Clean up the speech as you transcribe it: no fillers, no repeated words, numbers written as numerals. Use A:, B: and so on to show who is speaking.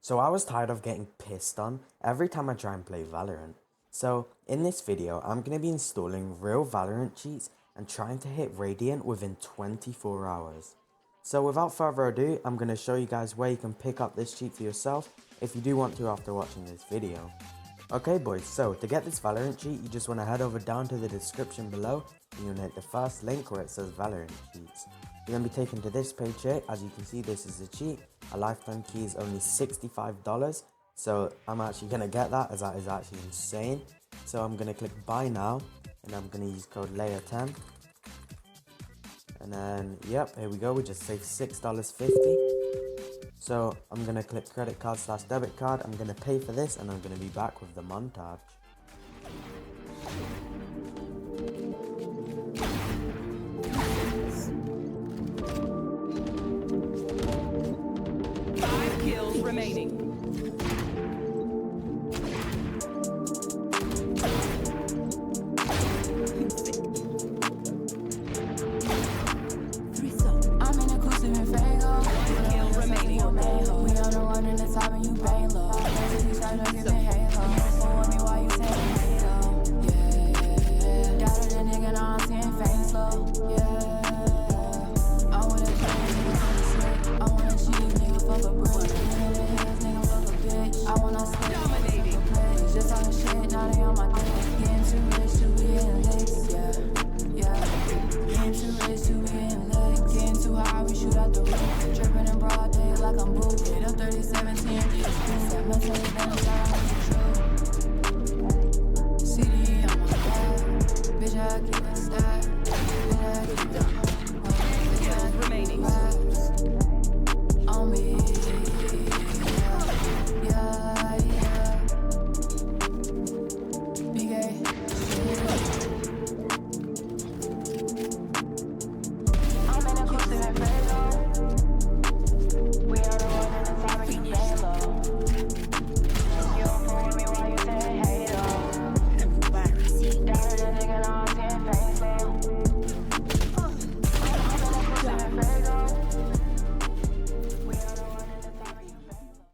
A: So I was tired of getting pissed on every time I try and play Valorant. So in this video, I'm going to be installing real Valorant cheats and trying to hit Radiant within 24 hours. So without further ado, I'm going to show you guys where you can pick up this cheat for yourself if you do want to after watching this video. Okay boys, so to get this Valorant cheat, you just want to head over down to the description below and you'll hit the first link where it says Valorant cheats. You're going to be taken to this page here. As you can see, this is a cheat. A lifetime key is only $65, so I'm actually going to get that as that is actually insane. So I'm going to click buy now and I'm going to use code layer10. And then, yep, here we go, we just saved $6.50. So I'm going to click credit card / debit card, I'm going to pay for this and I'm going to be back with the montage.
B: Remaining.
C: I'm in a cruiser in Fago.
B: Kill remaining.
C: We on the one in the top and you bang low.